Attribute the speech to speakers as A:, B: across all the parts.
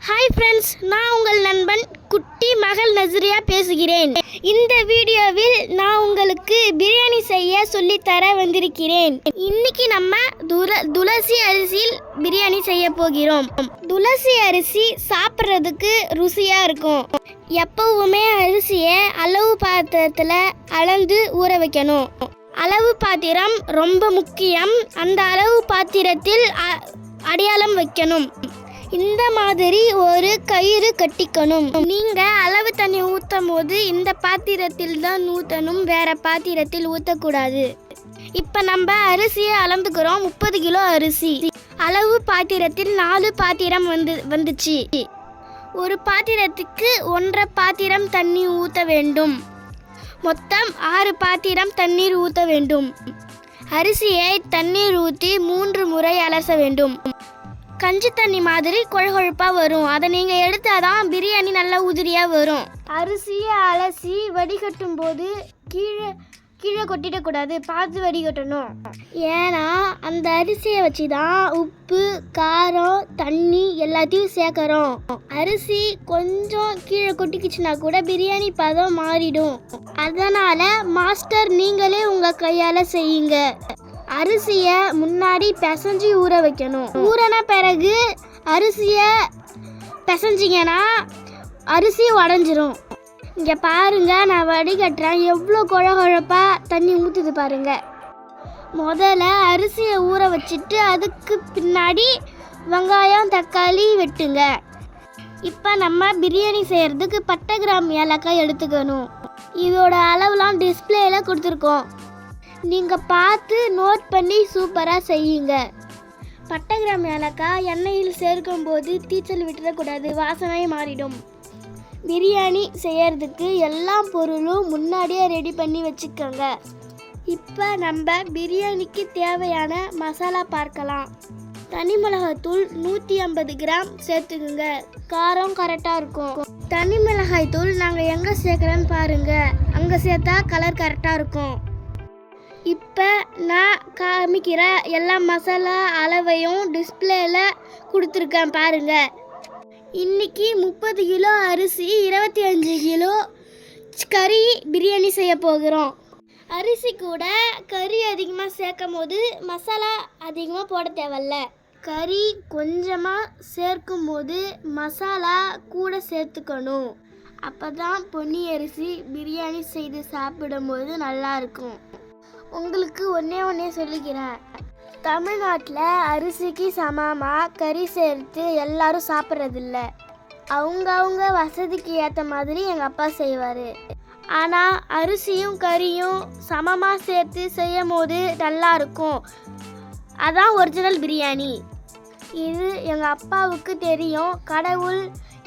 A: Hi friends, நான் உங்கள் நண்பன் குட்டி மகள் நஸ்ரியா பேசுகிறேன். இந்த வீடியோவில் நான் உங்களுக்கு பிரியாணி செய்ய சொல்லித்தர வந்திருக்கிறேன். இன்னைக்கு நம்ம துளசி அரிசியில் பிரியாணி செய்ய போகிறோம். துளசி அரிசி சாப்பிட்றதுக்கு ருசியாக இருக்கும். எப்பவுமே அரிசியை அளவு பாத்திரத்தில் அளந்து ஊற வைக்கணும். அளவு பாத்திரம் ரொம்ப முக்கியம். அந்த அளவு பாத்திரத்தில் அடையாளம் வைக்கணும். இந்த மாதிரி ஒரு கயிறு கட்டிக்கணும். நீங்க அளவு தண்ணி ஊற்றும் போது இந்த பாத்திரத்தில் தான் ஊற்றணும், வேற பாத்திரத்தில் ஊற்றக்கூடாது. இப்போ நம்ம அரிசியை அளந்துக்கிறோம். 30 கிலோ அரிசி. அளவு பாத்திரத்தில் 4 பாத்திரம் வந்துச்சு. ஒரு பாத்திரத்துக்கு 1.5 பாத்திரம் தண்ணி ஊற்ற வேண்டும். மொத்தம் 6 பாத்திரம் தண்ணீர் ஊற்ற வேண்டும். அரிசியை தண்ணீர் ஊற்றி 3 முறை அலச வேண்டும். கஞ்சி தண்ணி மாதிரி கொழகொழப்பாக வரும். அதை நீங்கள் எடுத்தாதான் பிரியாணி நல்லா உதிரியாக வரும். அரிசியை அலசி வடிகட்டும் போது கீழே கொட்டிடக்கூடாது, பார்த்து வடிகட்டணும். ஏன்னா அந்த அரிசியை வச்சு தான் உப்பு, காரம், தண்ணி எல்லாத்தையும் சேர்க்குறோம். அரிசி கொஞ்சம் கீழே கொட்டிக்கிச்சுன்னா கூட பிரியாணி பதம் மாறிடும். அதனால் மாஸ்டர் நீங்களே உங்கள் கையால் செய்யுங்க. அரிசியை முன்னாடி பிசைஞ்சு ஊற வைக்கணும். ஊறின பிறகு அரிசியை பிசைஞ்சிங்கன்னா அரிசி உடஞ்சிரும். இங்கே பாருங்க, நான் வடிகட்டுறேன். எவ்வளோ குழகுழப்பாக தண்ணி ஊற்றுது பாருங்க. முதல்ல அரிசியை ஊற வச்சுட்டு அதுக்கு பின்னாடி வெங்காயம், தக்காளி வெட்டுங்க. இப்போ நம்ம பிரியாணி செய்கிறதுக்கு பட்டை, கிராம்பு, ஏலக்காய் எடுத்துக்கணும். இதோட அளவுலாம் டிஸ்பிளேயில் கொடுத்துருக்கோம். நீங்கள் பார்த்து நோட் பண்ணி சூப்பராக செய்யுங்க. பட்டை, கிராம்பு, ஏலக்காய் எண்ணெயில் சேர்க்கும் போது தீச்சல் விட்டுறக்கூடாது, வாசனை மாறிடும். பிரியாணி செய்யறதுக்கு எல்லா பொருளும் முன்னாடியே ரெடி பண்ணி வச்சுக்கோங்க. இப்போ நம்ம பிரியாணிக்கு தேவையான மசாலா பார்க்கலாம். தனி மிளகாய்த்தூள் 150 கிராம் சேர்த்துக்குங்க. காரம் கரெக்டாக இருக்கும். தனி மிளகாய் தூள் நாங்கள் எங்கே சேர்க்குறோன்னு பாருங்கள். அங்கே சேர்த்தா கலர் கரெக்டாக இருக்கும். இப்போ நான் காமிக்கிற எல்லா மசாலா அளவையும் டிஸ்பிளேயில் கொடுத்துருக்கேன் பாருங்கள். இன்றைக்கி 30 கிலோ அரிசி, 25 கிலோ கறி பிரியாணி செய்ய போகிறோம். அரிசி கூட கறி அதிகமாக சேர்க்கும் போது மசாலா அதிகமாக போட தேவையில்ல. கறி கொஞ்சமாக சேர்க்கும் போது மசாலா கூட சேர்த்துக்கணும். அப்போ தான் பொன்னி அரிசி பிரியாணி செய்து சாப்பிடும்போது நல்லாயிருக்கும். உங்களுக்கு ஒன்றே சொல்லிக்கிறேன். தமிழ்நாட்டில் அரிசிக்கு சமமாக கறி சேர்த்து எல்லாரும் சாப்பிட்றதில்ல. அவங்க வசதிக்கு ஏற்ற மாதிரி எங்கள் அப்பா செய்வார். ஆனால் அரிசியும் கறியும் சமமாக சேர்த்து செய்யும் போது நல்லாயிருக்கும். அதான் ஒரிஜினல் பிரியாணி. இது எங்கள் அப்பாவுக்கு தெரியும். கடவுள்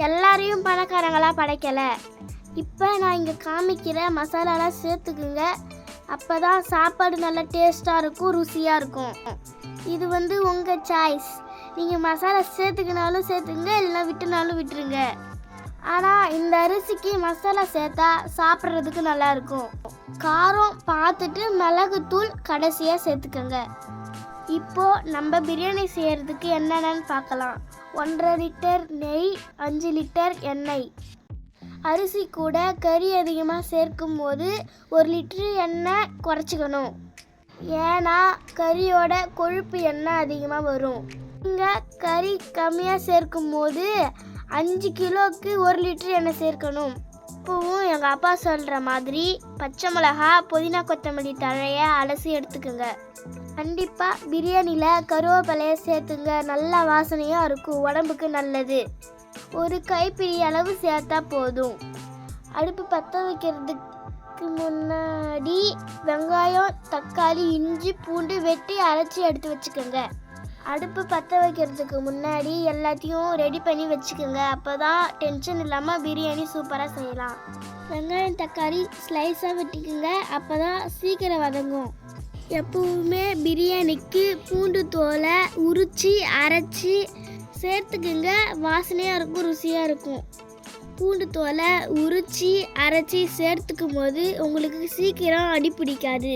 A: எல்லாரையும் பணக்காரங்களாக படைக்கலை. இப்போ நான் இங்கே காமிக்கிற மசாலாலாம் சேர்த்துக்குங்க. அப்போ தான் சாப்பாடு நல்லா டேஸ்ட்டாக இருக்கும், ருசியாக இருக்கும். இது உங்கள் சாய்ஸ். நீங்கள் மசாலா சேர்த்துக்கினாலும் சேர்த்துங்க, இல்லைனா விட்டுனாலும் விட்டுருங்க. ஆனால் இந்த அரிசிக்கு மசாலா சேர்த்தா சாப்பிட்றதுக்கு நல்லாயிருக்கும். காரம் பார்த்துட்டு மிளகுத்தூள் கடைசியாக சேர்த்துக்கோங்க. இப்போது நம்ம பிரியாணி செய்கிறதுக்கு என்னென்னு பார்க்கலாம். 1.5 லிட்டர் நெய், 5 லிட்டர் எண்ணெய். அரிசி கூட கறி அதிகமாக சேர்க்கும் போது 1 லிட்டரு எண்ணெய் குறைச்சிக்கணும். ஏன்னா கறியோட கொழுப்பு எண்ணெய் அதிகமாக வரும். நீங்கள் கறி கம்மியாக சேர்க்கும் போது 5 கிலோவுக்கு 1 லிட்டரு எண்ணெய் சேர்க்கணும். இப்போவும் எங்கள் அப்பா சொல்கிற மாதிரி பச்சை மிளகா, புதினா, கொத்தமல்லி தழையை அலசி எடுத்துக்கோங்க. கண்டிப்பாக பிரியாணியில் கருவேப்பிலையை சேர்த்துங்க. நல்லா வாசனையாக இருக்கும், உடம்புக்கு நல்லது. ஒரு கைப்பிடி அளவு சேர்த்தா போதும். அடுப்பு பற்ற வைக்கிறதுக்கு முன்னாடி வெங்காயம், தக்காளி, இஞ்சி, பூண்டு வெட்டி அரைச்சி எடுத்து வச்சுக்கோங்க. அடுப்பு பற்ற வைக்கிறதுக்கு முன்னாடி எல்லாத்தையும் ரெடி பண்ணி வச்சுக்கோங்க. அப்போ தான் டென்ஷன் இல்லாமல் பிரியாணி சூப்பராக செய்யலாம். வெங்காயம், தக்காளி ஸ்லைஸாக வெட்டிக்குங்க. அப்போ தான் சீக்கிரம் வதங்கும். எப்பவுமே பிரியாணிக்கு பூண்டு தோலை உரித்து அரைச்சி சேர்த்துக்குங்க. வாசனையாக இருக்கும், ருசியாக இருக்கும். பூண்டு தோலை உரித்து அரைச்சி சேர்த்துக்கும் போது உங்களுக்கு சீக்கிரம் அடி பிடிக்காது.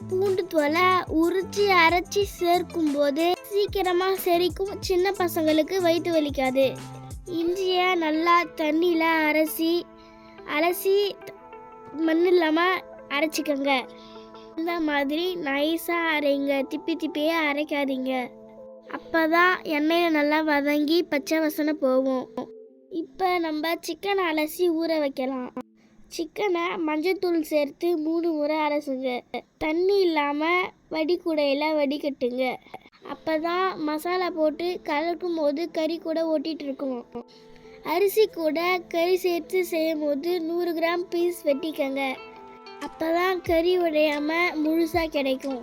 A: பூண்டு தோலை உரித்து அரைச்சி சேர்க்கும் போது சீக்கிரமாக செரிக்கும். சின்ன பசங்களுக்கு வயிற்று வலிக்காது. இஞ்சியை நல்லா தண்ணியில் அலசி மண் இல்லாமல் அரைச்சிக்கோங்க. இந்த மாதிரி நைஸாக அரைங்க, திப்பியே அரைக்காதீங்க. அப்போ தான் எண்ணெயில் நல்லா வதங்கி பச்சை வாசனை போகும். இப்போ நம்ம சிக்கனை அலசி ஊற வைக்கலாம். சிக்கனை மஞ்சத்தூள் சேர்த்து 3 முறை அலசுங்க. தண்ணி இல்லாமல் வடிகுடையில் வடிகட்டுங்க. அப்போ தான் மசாலா போட்டு கலக்கும் போது கறி கூட ஒட்டிகிட்டு இருக்கும். அரிசி கூட கறி சேர்த்து செய்யும் போது 100 கிராம் பீஸ் வெட்டிக்கங்க. அப்போ தான் கறி உடையாமல் முழுசாக கிடைக்கும்.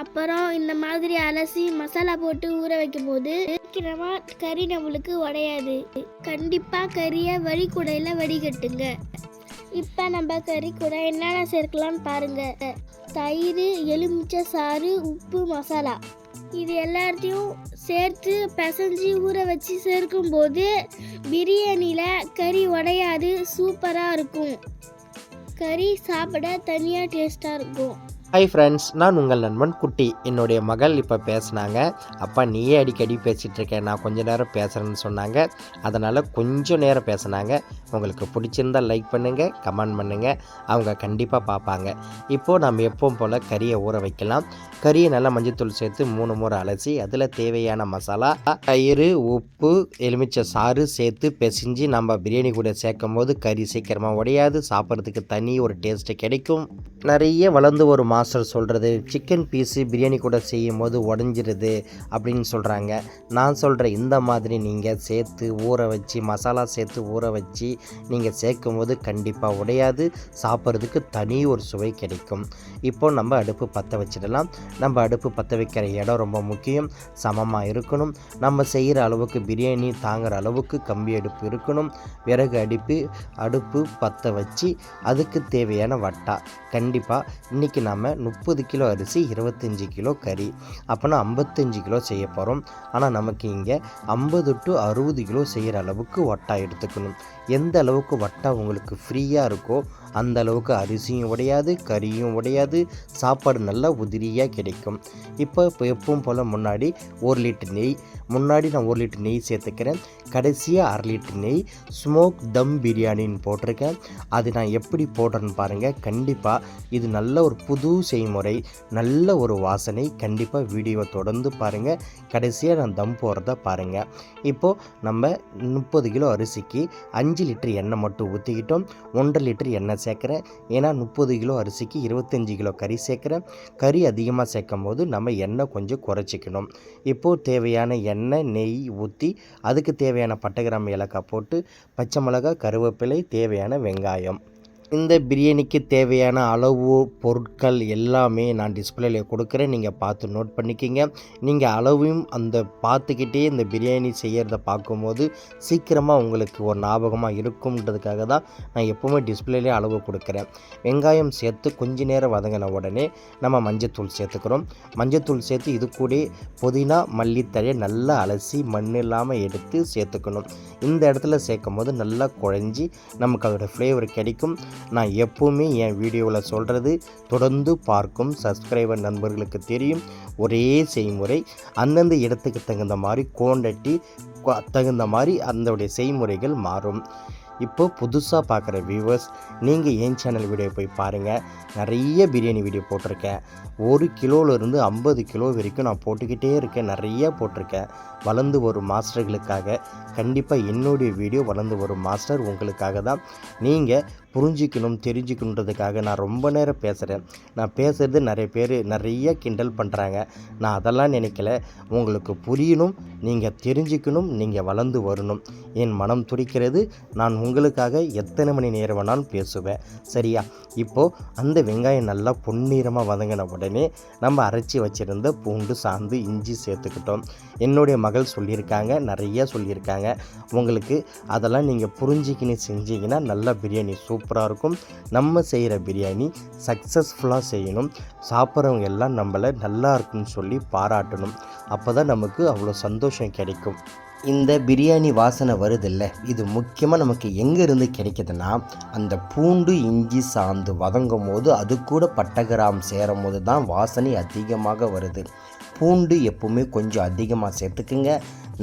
A: அப்புறம் இந்த மாதிரி அலசி மசாலா போட்டு ஊற வைக்கும் போது சீக்கிரமாக கறி நம்மளுக்கு உடையாது. கண்டிப்பாக கறியை வடிகுடையில் வடிகட்டுங்க. இப்போ நம்ம கறி கூட என்னென்ன சேர்க்கலான்னு பாருங்கள். தயிர், எலுமிச்சை சாறு, உப்பு, மசாலா இது எல்லாத்தையும் சேர்த்து பிசைஞ்சு ஊற வச்சு சேர்க்கும்போது பிரியாணியில் கறி உடையாது, சூப்பராக இருக்கும். கறி சாப்பிட தனியாக டேஸ்ட்டாக இருக்கும்.
B: ஹாய் ஃப்ரெண்ட்ஸ், நான் உங்கள் நண்பன் குட்டி. என்னுடைய மகள் இப்போ பேசுனாங்க. அப்பா நீயே அடிக்கடி பேசிகிட்டு இருக்கேன், நான் கொஞ்சம் நேரம் பேசுகிறேன்னு சொன்னாங்க. அதனால் கொஞ்சம் நேரம் பேசுனாங்க. உங்களுக்கு பிடிச்சிருந்தால் லைக் பண்ணுங்கள், கமெண்ட் பண்ணுங்கள். அவங்க கண்டிப்பாக பார்ப்பாங்க. இப்போது நம்ம எப்பவும் போல் கறியை ஊற வைக்கலாம். கறியை நல்லா மஞ்சத்தூள் சேர்த்து 3 முறை அலசி அதில் தேவையான மசாலா, தயிர், உப்பு, எலுமிச்சை சாறு சேர்த்து பிசைஞ்சு நம்ம பிரியாணி கூட சேர்க்கும் போது கறி சீக்கிரமாக உடையாது, சாப்பிட்றதுக்கு தனி ஒரு டேஸ்ட்டு கிடைக்கும். நிறைய வளர்ந்து ஒரு மாஸ்டர் சொல்கிறது சிக்கன் பீஸு பிரியாணி கூட செய்யும் போது உடஞ்சிருது அப்படின்னு சொல்கிறாங்க. நான் சொல்கிறேன், இந்த மாதிரி நீங்கள் சேர்த்து ஊற வச்சு மசாலா சேர்த்து ஊற வச்சு நீங்கள் சேர்க்கும் போது கண்டிப்பாக உடையாது, சாப்பிட்றதுக்கு தனி ஒரு சுவை கிடைக்கும். இப்போ நம்ம அடுப்பு பற்ற வச்சிடலாம். நம்ம அடுப்பு பற்ற வைக்கிற இடம் ரொம்ப முக்கியம். சமமாக இருக்கணும். நம்ம செய்கிற அளவுக்கு பிரியாணி தாங்குகிற அளவுக்கு கம்பி அடுப்பு இருக்கணும். விறகு அடுப்பு பற்ற வச்சு அதுக்கு தேவையான வட்டா. கண்டிப்பாக இன்றைக்கி நம்ம 30 கிலோ அரிசி, 25 கிலோ கறி, அப்போனா 55 கிலோ செய்ய போகிறோம். ஆனால் நமக்கு இங்கே 50 to 60 கிலோ செய்கிற அளவுக்கு வட்டா எடுத்துக்கணும். எந்த அளவுக்கு வட்டா உங்களுக்கு ஃப்ரீயாக இருக்கோ அந்த அளவுக்கு அரிசியும் உடையாது, கறியும் உடையாது, சாப்பாடு நல்லா உதிரியாக கிடைக்கும். இப்போ எப்பவும் போல் முன்னாடி 1 லிட்டர் நெய், முன்னாடி நான் 1 லிட்டர் நெய் சேர்த்துக்கிறேன். கடைசியாக 1/2 லிட்டர் நெய் ஸ்மோக் தம் பிரியாணின்னு போட்டிருக்கேன். அது நான் எப்படி போடுறேன்னு பாருங்கள். கண்டிப்பாக இது நல்ல ஒரு புது செய்முறை, நல்ல ஒரு வாசனை. கண்டிப்பாக வீடியோவை தொடர்ந்து பாருங்கள், கடைசியாக நான் தம் போடுறத பாருங்கள். இப்போது நம்ம 30 கிலோ அரிசிக்கு 5 லிட்டர் எண்ணெய் மட்டும் ஊற்றிக்கிட்டோம். 1.5 லிட்டர் எண்ணெய் சேர்க்குறேன். ஏன்னா 30 கிலோ அரிசிக்கு 25 கிலோ கறி சேர்க்குறேன். கறி அதிகமாக சேர்க்கும் போது நம்ம எண்ணெய் கொஞ்சம் குறைச்சிக்கணும். இப்போது தேவையான எண்ணெய், நெய் ஊற்றி அதுக்கு தேவையான பட்டை, கிராம்பு, ஏலக்காய் போட்டு பச்சை மிளகாய், கருவேப்பிலை, தேவையான வெங்காயம். இந்த பிரியாணிக்கு தேவையான அளவு பொருட்கள் எல்லாமே நான் டிஸ்பிளேல கொடுக்குறேன், நீங்கள் பார்த்து நோட் பண்ணிக்கிங்க. நீங்கள் அளவையும் அந்த பார்த்துக்கிட்டே இந்த பிரியாணி செய்கிறத பார்க்கும்போது சீக்கிரமாக உங்களுக்கு ஒரு ஞாபகமாக இருக்கும்ன்றதுக்காக தான் நான் எப்போவுமே டிஸ்பிளேலே அளவு கொடுக்குறேன். வெங்காயம் சேர்த்து கொஞ்ச நேரம் வதங்கின உடனே நம்ம மஞ்சத்தூள் சேர்த்துக்கிறோம். மஞ்சத்தூள் சேர்த்து இது கூட புதினா, மல்லித்தழையை நல்லா அலசி மண் இல்லாமல் எடுத்து சேர்த்துக்கணும். இந்த இடத்துல சேர்க்கும் போது நல்லா குழஞ்சி நமக்கு அதோடய ஃப்ளேவர் கிடைக்கும். நான் எப்போவுமே என் வீடியோவில் சொல்கிறது தொடர்ந்து பார்க்கும் சப்ஸ்கிரைபர் நண்பர்களுக்கு தெரியும். ஒரே செய்முறை, அந்தந்த இடத்துக்கு தகுந்த மாதிரி குவாண்டிட்டி தகுந்த மாதிரி அதனுடைய செய்முறைகள் மாறும். இப்போது புதுசாக பார்க்குற வியூவர்ஸ், நீங்கள் என் சேனல் வீடியோ போய் பாருங்கள். நிறைய பிரியாணி வீடியோ போட்டிருக்கேன். 1 கிலோவிலேருந்து 50 கிலோ வரைக்கும் நான் போட்டுக்கிட்டே இருக்கேன். நிறையா போட்டிருக்கேன். வளர்ந்து வரும் மாஸ்டர்களுக்காக. கண்டிப்பாக என்னுடைய வீடியோ வளர்ந்து வரும் மாஸ்டர் உங்களுக்காக தான். நீங்கள் புரிஞ்சிக்கணும், தெரிஞ்சுக்கணுன்றதுக்காக நான் ரொம்ப நேரம் பேசுகிறேன். நான் பேசுகிறது நிறைய பேர் நிறைய கிண்டல் பண்ணுறாங்க. நான் அதெல்லாம் நினைக்கல. உங்களுக்கு புரியணும், நீங்கள் தெரிஞ்சுக்கணும், நீங்கள் வளர்ந்து வரணும். என் மனம் துடிக்கிறது. நான் உங்களுக்காக எத்தனை மணி நேரம் வேணாலும் பேசுவேன். சரியா? இப்போது அந்த வெங்காயம் நல்லா பொன்னிறமாக வதங்கின உடனே நம்ம அரைச்சி வச்சுருந்த பூண்டு, சாந்து, இஞ்சி சேர்த்துக்கிட்டோம். என்னுடைய மகள் சொல்லியிருக்காங்க, நிறைய சொல்லியிருக்காங்க. உங்களுக்கு அதெல்லாம் நீங்கள் புரிஞ்சிக்கின்னு செஞ்சீங்கன்னா நல்லா பிரியாணி சூப்பராக இருக்கும். நம்ம செய்கிற பிரியாணி சக்ஸஸ்ஃபுல்லாக செய்யணும். சாப்பிட்றவங்க எல்லாம் நம்மளை நல்லா இருக்குன்னு சொல்லி பாராட்டணும். அப்போ தான் நமக்கு அவ்வளோ சந்தோஷம் கிடைக்கும். இந்த பிரியாணி வாசனை வருதில்ல, இது முக்கியமாக நமக்கு எங்கேருந்து கிடைக்கிதுன்னா அந்த பூண்டு, இஞ்சி, சாந்து வதங்கும் போது அது கூட பட்டை, கிராம்பு சேரும் போது தான் வாசனை அதிகமாக வருது. பூண்டு எப்போவுமே கொஞ்சம் அதிகமாக சேர்த்துக்குங்க.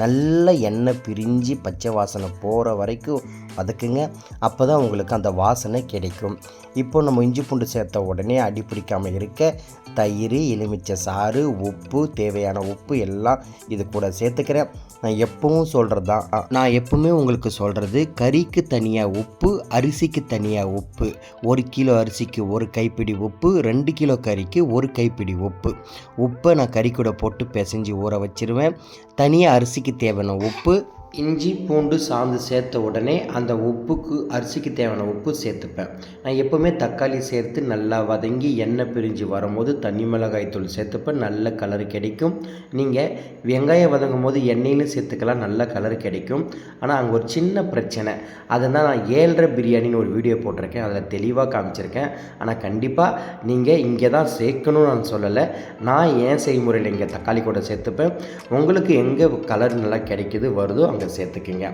B: நல்ல எண்ணெய் பிரிஞ்சு பச்சை வாசனை போகிற வரைக்கும் வதக்குங்க. அப்போ தான் உங்களுக்கு அந்த வாசனை கிடைக்கும். இப்போ நம்ம இஞ்சி பூண்டு சேர்த்த உடனே அடி பிடிக்காமல் இருக்க தயிர், எலுமிச்சை சாறு, உப்பு, தேவையான உப்பு எல்லாம் இது கூட சேர்த்துக்கிறேன். நான் எப்பவும் சொல்கிறது தான், நான் எப்பவுமே உங்களுக்கு சொல்கிறது, கறிக்கு தனியாக உப்பு, அரிசிக்கு தனியாக உப்பு. 1 கிலோ அரிசிக்கு 1 கைப்பிடி உப்பு, 2 கிலோ கறிக்கு 1 கைப்பிடி உப்பு. உப்பை நான் கறி கூட போட்டு பிசைஞ்சு ஊற வச்சிருவேன். தனியாக அரிசிக்கு தேவையான உப்பு, இஞ்சி பூண்டு சாந்து சேர்த்த உடனே அந்த உப்புக்கு அரிசிக்கு தேவையான உப்பு சேர்த்துப்பேன். நான் எப்போவுமே தக்காளி சேர்த்து நல்லா வதங்கி எண்ணெய் பிரிஞ்சு வரும்போது தனி மிளகாய் தூள் சேர்த்துப்பேன். நல்ல கலர் கிடைக்கும். நீங்கள் வெங்காயம் வதங்கும் போது எண்ணெயிலும் சேர்த்துக்கலாம், நல்ல கலர் கிடைக்கும். ஆனால் அங்கே ஒரு சின்ன பிரச்சனை, அதனால் நான் 7.5 பிரியாணின்னு ஒரு வீடியோ போட்டிருக்கேன், அதில் தெளிவாக காமிச்சிருக்கேன். ஆனால் கண்டிப்பாக நீங்கள் இங்கே தான் சேர்க்கணும்னு நான் சொல்லலை. நான் ஏன் செய்முறையில் இங்கே தக்காளி கூட சேர்த்துப்பேன். உங்களுக்கு எங்கே கலர் நல்லா கிடைக்குது வருதோ அங்கே சேர்த்துக்குங்க.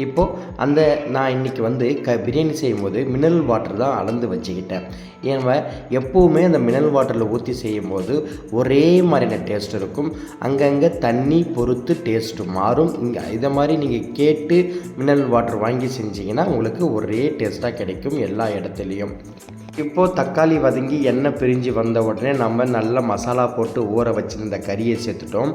B: இப்போது நான் இன்றைக்கி பிரியாணி செய்யும்போது மினரல் வாட்டர் தான் அளந்து வச்சுக்கிட்டேன். ஏன்னா எப்போவுமே அந்த மினரல் வாட்டரில் ஊற்றி செய்யும்போது ஒரே மாதிரியான டேஸ்ட் இருக்கும். அங்கங்கே தண்ணி பொறுத்து டேஸ்ட்டு மாறும். இதை மாதிரி நீங்கள் கேட்டு மினரல் வாட்டர் வாங்கி செஞ்சிங்கன்னா உங்களுக்கு ஒரே டேஸ்ட்டாக கிடைக்கும் எல்லா இடத்துலையும். இப்போது தக்காளி வதங்கி எண்ணெய் பிரிஞ்சு வந்த உடனே நம்ம நல்ல மசாலா போட்டு ஊற வச்சுருந்த கறியை சேர்த்துட்டோம்.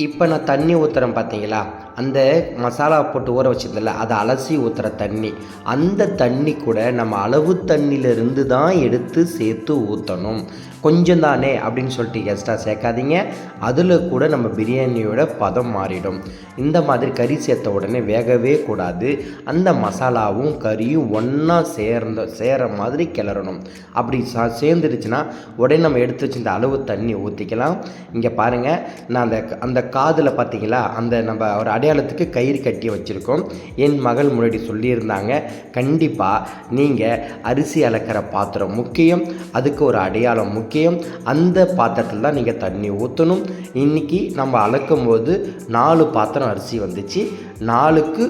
B: இப்போ நான் தண்ணி ஊற்றுறேன் பார்த்தீங்களா, அந்த மசாலா போட்டு ஊற வச்சிருந்தல அதை அலசி ஊற்றுற தண்ணி, அந்த தண்ணி கூட நம்ம அளவு தண்ணியிலிருந்து தான் எடுத்து சேர்த்து ஊற்றணும். கொஞ்சம் தானே அப்படின்னு சொல்லிட்டு எக்ஸ்ட்ரா சேர்க்காதீங்க. அதில் கூட நம்ம பிரியாணியோட பதம் மாறிடும். இந்த மாதிரி கறி சேர்த்த உடனே வேகவே கூடாது. அந்த மசாலாவும் கறியும் ஒன்றா சேர மாதிரி கிளறணும். அப்படி சேர்ந்துருச்சுன்னா உடனே நம்ம எடுத்து வச்சு இந்த அளவு தண்ணி ஊற்றிக்கலாம். இங்கே பாருங்கள், நான் அந்த காதில் பார்த்தீங்களா, அந்த நம்ம ஒரு அடையாளத்துக்கு கயிறு கட்டி வச்சுருக்கோம். என் மகள் முன்னாடி சொல்லியிருந்தாங்க, கண்டிப்பாக நீங்கள் அரிசி அளக்கிற பாத்திரம் முக்கியம், அதுக்கு ஒரு அடையாளம் முக்கியம். அந்த பாத்திரத்தில் தான் நீங்கள் தண்ணி ஊற்றணும். இன்றைக்கி நம்ம அளக்கும் போது 4 பாத்திரம் அரிசி வந்துச்சு. 4க்கு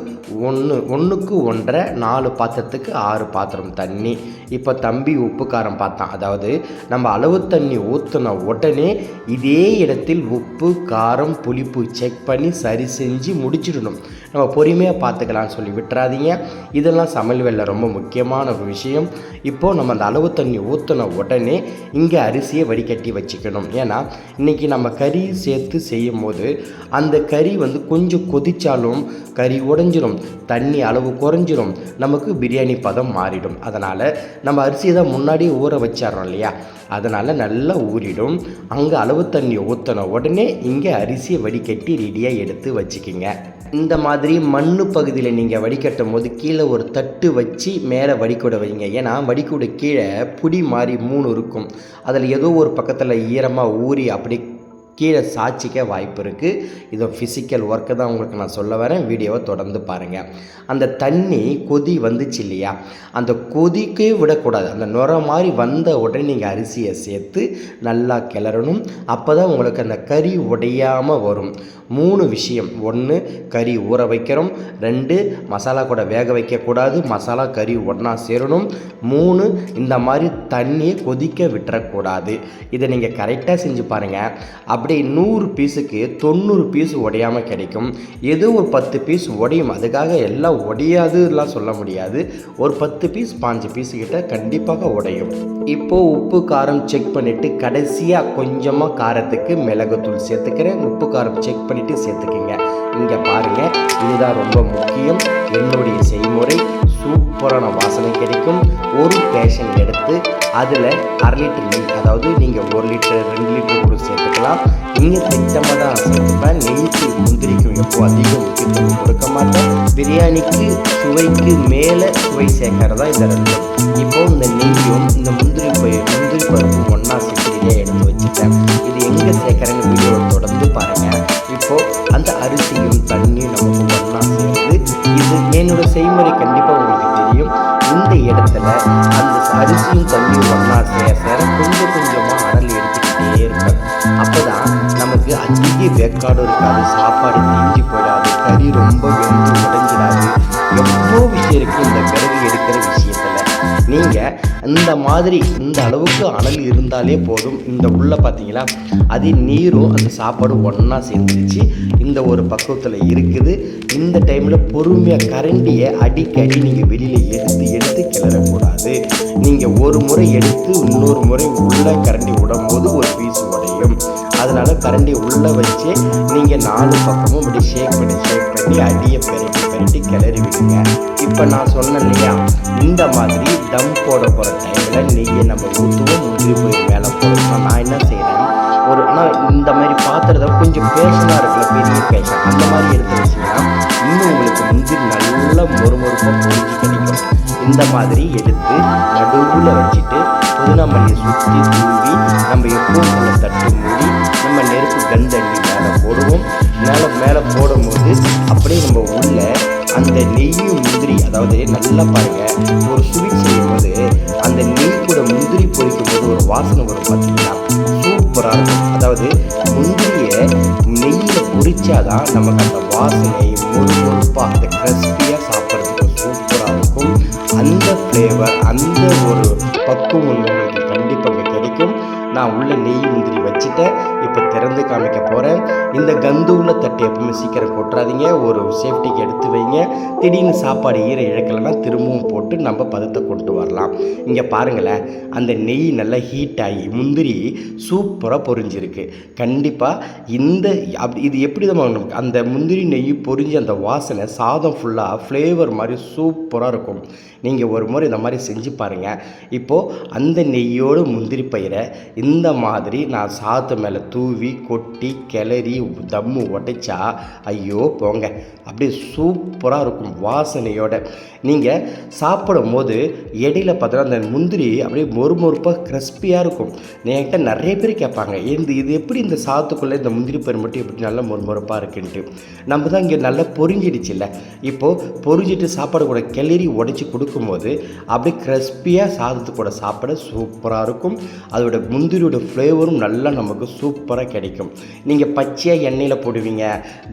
B: 1, 1க்கு 1.5, 4 பாத்திரத்துக்கு 6 பாத்திரம் தண்ணி. இப்போ தம்பி உப்பு காரம் பார்த்தான். அதாவது நம்ம அளவு தண்ணி ஊற்றின உடனே இதே இடத்தில் உப்பு காரம் புளிப்பு செக் பண்ணி சரி செஞ்சு முடிச்சிடணும். நம்ம பொறுமையாக பார்த்துக்கலாம்னு சொல்லி விட்டுறாதீங்க. இதெல்லாம் சமையல் வேலை ரொம்ப முக்கியமான ஒரு விஷயம். இப்போது நம்ம அந்த அளவு தண்ணி ஊற்றின உடனே இங்கே அரிசியை வடிகட்டி வச்சுக்கணும். ஏன்னா இன்றைக்கி நம்ம கறி சேர்த்து செய்யும் போது அந்த கறி கொஞ்சம் கொதித்தாலும் கறி உடைஞ்சிரும், தண்ணி அளவு குறைஞ்சிரும், நமக்கு பிரியாணி பதம் மாறிடும். அதனால் நம்ம அரிசியை தான் முன்னாடியே ஊற வச்சிடறோம் இல்லையா, அதனால் நல்லா ஊறிடும். அங்கே அளவு தண்ணி ஊற்றின உடனே இங்கே அரிசியை வடிகட்டி ரெடியாக எடுத்து வச்சுக்கிங்க. இந்த மாதிரி மண் பகுதியில் நீங்கள் வடிகட்டும் போது கீழே ஒரு தட்டு வச்சு மேலே வடிக்கூட வைங்க. ஏன்னா வடிக்கூட கீழே புடி மாதிரி 3 இருக்கும். அதில் ஏதோ ஒரு பக்கத்தில் ஈரமாக ஊறி அப்படி கீழே சாய்ச்சிக்க வாய்ப்பு இருக்குது. இது ஃபிசிக்கல் ஒர்க்கு தான் உங்களுக்கு நான் சொல்ல வரேன். வீடியோவை தொடர்ந்து பாருங்கள். அந்த தண்ணி கொதி வந்துச்சு இல்லையா, அந்த கொதிக்கே விடக்கூடாது. அந்த நுர மாதிரி வந்த உடனே நீங்கள் அரிசியை சேர்த்து நல்லா கிளறணும். அப்போ தான் உங்களுக்கு அந்த கறி உடையாமல் வரும். 3 விஷயம். 1, கறி ஊற வைக்கிறோம். 2, மசாலா கூட வேக வைக்கக்கூடாது, மசாலா கறி ஒன்றா சேரணும். 3, இந்த மாதிரி தண்ணியை கொதிக்க விட்டுறக்கூடாது. இதை நீங்கள் கரெக்டாக செஞ்சு பாருங்கள். அப்படி 100 பீஸுக்கு 90 பீஸ் உடையாமல் கிடைக்கும். ஏதோ ஒரு 10 பீஸ் உடையும். அதுக்காக எல்லாம் உடையாதுலாம் சொல்ல முடியாது. ஒரு 10 பீஸ் 5 பீஸு கிட்ட கண்டிப்பாக உடையும். இப்போது உப்பு காரம் செக் பண்ணிவிட்டு கடைசியாக கொஞ்சமாக காரத்துக்கு மிளகுத்தூள் சேர்த்துக்கிறேன். உப்பு காரம் செக் பண்ணிவிட்டு சேர்த்துக்கிங்க. இங்கே பாருங்கள், இதுதான் ரொம்ப முக்கியம். என்னுடைய செய்முறை சூப்பரான வாசனை கிடைக்கும். ஒரு பேஷன் எடுத்து அதில் 1/2 லிட்டர் நெய், அதாவது நீங்கள் 1 லிட்டர் 2 லிட்டர் கூட சேர்த்துக்கலாம். நீங்கள் திட்டமாக தான் சேர்த்துப்பேன். நெய்க்கு முந்திரிக்கும் எப்போ அதிக முக்கியத்துவம் கொடுக்க மாட்டேன். பிரியாணிக்கு சுவைக்கு மேலே சுவை சேர்க்கறதா இந்த 2. இப்போது இந்த நெய்யும் இந்த முந்திரி பருப்பும் ஒன்றா சேர்த்து எடுத்து வச்சுட்டேன். இது எங்கே சேர்க்குறேன்னு வீடியோவை தொடர்ந்து பாருங்கள். இப்போது அந்த அரிசியும் தண்ணியும் நமக்கு ஒன்றா சேர்ந்து, இது என்னோடய செய்முறை கண்டிப்பாக உங்களுக்கு தெரியும். இந்த இடத்துல அந்த அரிசியும் தண்ணியும் ஒன்றா சேர கொஞ்சம் கொஞ்சமாக அனல் எடுத்துக்கிட்டே இருப்பேன். அப்போ தான் நமக்கு அதிக வேக்காடு இருக்காது, சாப்பாடு தீஞ்சு போயிடாது, கறி ரொம்ப வெந்து உடைஞ்சிடாது. எவ்வளோ விஷயம் இருக்குது இந்த விறகு எடுக்கிற விஷயத்தில். நீங்கள் இந்த மாதிரி இந்த அளவுக்கு அனல் இருந்தாலே போதும். இந்த உள்ள பார்த்தீங்களா அது நீரும் அந்த சாப்பாடு ஒன்றா சேர்ந்துருச்சு. இந்த ஒரு பக்குவத்தில் இருக்குது. இந்த டைமில் பொறுமையாக கரண்டியை அடிக்கடி நீங்கள் வெளியில் எடுத்து கிளறக்கூடாது. நீங்கள் ஒரு முறை எடுத்து இன்னொரு முறை உள்ளே கரண்டி விடும்போது ஒரு பீஸ் உடையும். அதனால் கரண்டி உள்ளே வச்சு நீங்கள் 4 பக்கமும் இப்படி ஷேக் பண்ணி அடியை பெரட்டி கிளறி விடுங்க. இப்போ நான் சொன்னேன் இல்லையா, இந்த மாதிரி தம் போட போகிற டைமில் நெய்யை நம்ம ஊற்றுவோம், முந்திரி போய் மேலே போடுவோம். நான் என்ன செய்கிறேன், ஆனால் இந்த மாதிரி பாத்திரத்தை கொஞ்சம் பேஷனாக இருக்குல்ல, பெரிய பேஷன் அந்த மாதிரி எடுத்து வச்சிங்கன்னா இன்னும் உங்களுக்கு முந்திரி நல்லா மொறுமொறுப்பாக பொரிஞ்சு கிடைக்கும். இந்த மாதிரி எடுத்து நடுவில் வச்சுட்டு புதினா மல்லியை சுற்றி தூவி நம்ம எப்பவும் போல தட்டு மூடி நம்ம நெருப்பு கந்தண்ணி மேலே போடுவோம். மேலே போடும்போது அப்படியே நம்ம உள்ள அந்த நெய்யும் முந்திரி, அதாவது நல்லா பாருங்கள், ஒரு ஸ்வீட் செய்யும் போது அந்த நெய் கூட முந்திரி பொரிக்கும் போது ஒரு வாசனை வரும் பார்த்தீங்கன்னா, சூப்பராக இருக்கும். அதாவது முந்திரியை நெய்யில் பொரிச்சாதான் நமக்கு அந்த வாசனை முறுமுறுப்பாக அந்த கிறிஸ்பியாக சாப்பிட்றதுக்கு சூப்பராக இருக்கும். அந்த ஃப்ளேவர் அந்த ஒரு பக்குவம் உங்களுக்கு கண்டிப்பாக கிடைக்கும். நான் உள்ள நெய் முந்திரி வச்சுட்டேன். இப்போ திறந்து காமிக்க போகிறேன். இந்த கந்தூல தட்டு எப்பவுமே சீக்கிரம் கொட்டுறாதீங்க, ஒரு சேஃப்டிக்கு எடுத்து வைங்க. திடீர்னு சாப்பாடு இழக்கலைன்னா திரும்பவும் போட்டு நம்ம பதத்தை கொண்டு வரலாம். இங்கே பாருங்களேன், அந்த நெய் நல்லா ஹீட் ஆகி முந்திரி சூப்பராக பொரிஞ்சிருக்கு. கண்டிப்பாக இது எப்படி தான் அந்த முந்திரி நெய் பொரிஞ்சு அந்த வாசனை சாதம் ஃபுல்லாக ஃப்ளேவர் மாதிரி சூப்பராக இருக்கும். நீங்கள் ஒரு முறை இந்த மாதிரி செஞ்சு பாருங்கள். இப்போது அந்த நெய்யோடு முந்திரி பயிரை இந்த மாதிரி நான் சாதத்து மேலே தூவி கொட்டி கிளறி தம்மு உடைச்சா ஐயோ போங்க, அப்படியே சூப்பராக இருக்கும் வாசனையோட. நீங்கள் சாப்பிடும் போது இடையில பார்த்தோன்னா அந்த முந்திரி அப்படியே மொறுமொறுப்பாக கிறிஸ்பியாக இருக்கும். என்கிட்ட நிறைய பேர் கேட்பாங்க, இது எப்படி இந்த சாதத்துக்குள்ளே இந்த முந்திரி பயிர் மட்டும் எப்படி நல்லா மொறுமொறுப்பாக இருக்குன்ட்டு. நம்ம தான் இங்கே நல்லா பொரிஞ்சிடுச்சு இல்லை, இப்போது பொரிஞ்சிட்டு சாப்பாடு கூட கிளறி உடைச்சி கொடுக்கும்போது அப்படியே கிறிஸ்பியாக சாதத்து கூட சாப்பிட சூப்பராக இருக்கும். அதோட முந்திரியோட ஃப்ளேவரும் நல்லா நமக்கு சூப்பராக கிடைக்கும். நீங்கள் பச்சையாக எண்ணெயில் போடுவீங்க,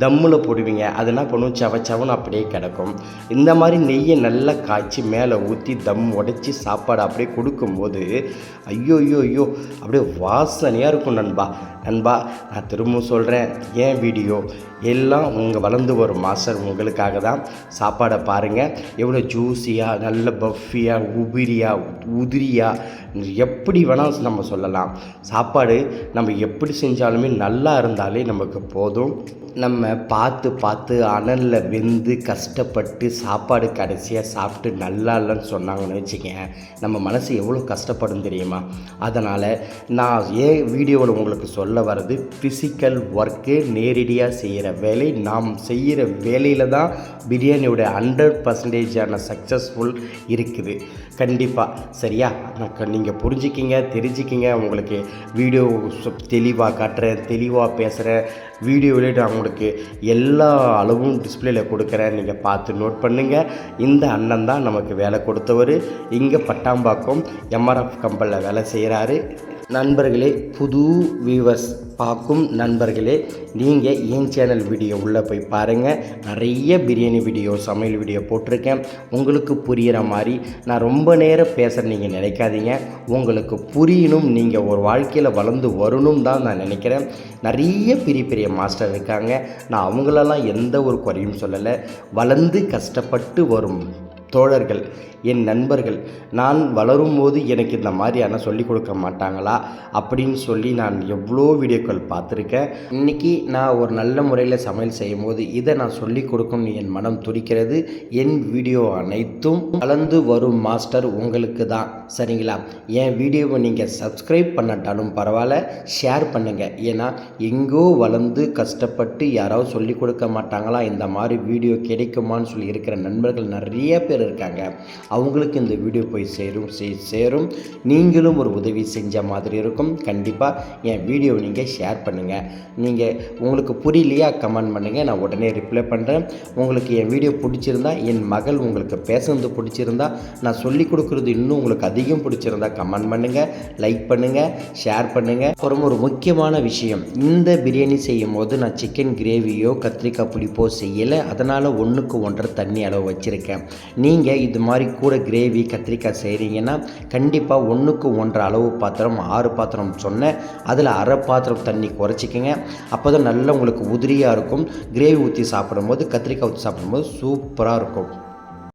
B: தம்மில் போடுவீங்க, அதெல்லாம் பண்ணுவோம் சவச்சவன்னு அப்படியே கிடக்கும். இந்த மாதிரி நெய்யை நல்லா காய்ச்சி மேலே ஊற்றி தம் உடைச்சி சாப்பாடு அப்படியே கொடுக்கும்போது ஐயோ அப்படியே வாசனையாக இருக்கும் நண்பா. நான் திரும்ப சொல்கிறேன், ஏன் வீடியோ எல்லாம் உங்கள் வளர்ந்து வரும் மாஸ்டர் உங்களுக்காக தான். சாப்பாடை பாருங்கள், எவ்வளோ ஜூஸியாக நல்ல பஃபியாக உதிரியாக எப்படி வேணால் நம்ம சொல்லலாம். சாப்பாடு நம்ம எப்படி செஞ்சாலுமே நல்லா இருந்தாலே நமக்கு போதும். நம்ம பார்த்து அனலில் வெந்து கஷ்டப்பட்டு சாப்பாடு கடைசியாக சாப்பிட்டு நல்லா இல்லைன்னு சொன்னாங்கன்னு வச்சுக்கேன், நம்ம மனசு எவ்வளோ கஷ்டப்படும் தெரியுமா. அதனால் நான் வீடியோவில் உங்களுக்கு சொல்ல வர்றது, ஃபிசிக்கல் ஒர்க்கு நேரடியாக செய்கிற வேலை, நாம் செய்கிற வேலையில் தான் பிரியாணியோட 100% சக்ஸஸ்ஃபுல் இருக்குது. கண்டிப்பாக சரியா, நீங்கள் புரிஞ்சுக்கிங்க, தெரிஞ்சுக்கிங்க. உங்களுக்கு வீடியோ தெளிவாக காட்டுறேன், தெளிவாக பேசுகிறேன். வீடியோவிலே நான் உங்களுக்கு எல்லா அளவும் டிஸ்பிளேயில் கொடுக்குறேன், நீங்கள் பார்த்து நோட் பண்ணுங்கள். இந்த அண்ணன் தான் நமக்கு வேலை கொடுத்தவர். இங்கே பட்டாம்பாக்கம் எம்ஆர்எஃப் கம்பெனியில் வேலை செய்கிறாரு. நண்பர்களே, புது வியூவர்ஸ் பார்க்கும் நண்பர்களே, நீங்கள் என் சேனல் வீடியோ உள்ளே போய் பாருங்கள். நிறைய பிரியாணி வீடியோ, சமையல் வீடியோ போட்டிருக்கேன். உங்களுக்கு புரிகிற மாதிரி நான் ரொம்ப நேரம் பேசுகிறேன் நீங்கள் நினைக்காதீங்க. உங்களுக்கு புரியணும், நீங்கள் ஒரு வாழ்க்கையில் வளர்ந்து வரணும் தான் நான் நினைக்கிறேன். நிறைய பெரிய மாஸ்டர் இருக்காங்க, நான் அவங்களெல்லாம் எந்த ஒரு குறையும் சொல்லலை. வளர்ந்து கஷ்டப்பட்டு வரும் தோழர்கள், என் நண்பர்கள், நான் வளரும் போது எனக்கு இந்த மாதிரியான சொல்லிக் கொடுக்க மாட்டாங்களா அப்படின்னு சொல்லி நான் எவ்வளோ வீடியோக்கள் பார்த்துருக்கேன். இன்றைக்கி நான் ஒரு நல்ல முறையில் சமையல் செய்யும் போது இதை நான் சொல்லிக் கொடுக்கணும்னு என் மனம் துடிக்கிறது. என் வீடியோ அனைத்தும் வளர்ந்து வரும் மாஸ்டர் உங்களுக்கு தான், சரிங்களா. என் வீடியோவை நீங்கள் சப்ஸ்கிரைப் பண்ணட்டாலும் பரவாயில்ல, ஷேர் பண்ணுங்கள். ஏன்னா எங்கோ வளர்ந்து கஷ்டப்பட்டு யாராவது சொல்லிக் கொடுக்க மாட்டாங்களா, இந்த மாதிரி வீடியோ கிடைக்குமான்னு சொல்லி இருக்கிற நண்பர்கள் நிறைய பேர் இருக்காங்க. அவங்களுக்கு இந்த வீடியோ போய் சேரும். நீங்களும் ஒரு உதவி செஞ்ச மாதிரி இருக்கும். கண்டிப்பாக என் வீடியோவை நீங்கள் ஷேர் பண்ணுங்கள். நீங்கள் உங்களுக்கு புரியலையா கமெண்ட் பண்ணுங்கள், நான் உடனே ரிப்ளை பண்ணுறேன். உங்களுக்கு என் வீடியோ பிடிச்சிருந்தா, என் மகள் உங்களுக்கு பேசுறது பிடிச்சிருந்தா, நான் சொல்லிக் கொடுக்குறது இன்னும் உங்களுக்கு அதிகம் பிடிச்சிருந்தா கமெண்ட் பண்ணுங்கள், லைக் பண்ணுங்கள், ஷேர் பண்ணுங்கள். ஒரு முக்கியமான விஷயம், இந்த பிரியாணி செய்யும் போது நான் சிக்கன் கிரேவியோ கத்திரிக்காய் புளிப்போ செய்யலை. அதனால் 1:1 தண்ணி அளவு வச்சுருக்கேன். நீங்கள் இது மாதிரி கூட கிரேவி கத்திரிக்காய் செய்கிறீங்கன்னா கண்டிப்பாக 1க்கு 1.5 அளவு பாத்திரம் 6 பாத்திரம் சொன்னேன், அதில் அரை பாத்திரம் தண்ணி குறைச்சிக்கங்க. அப்போ தான் நல்லா உங்களுக்கு உதிரியாக இருக்கும். கிரேவி ஊற்றி சாப்பிடும்போது கத்திரிக்காய் ஊற்றி சாப்பிடும்போது சூப்பராக இருக்கும்.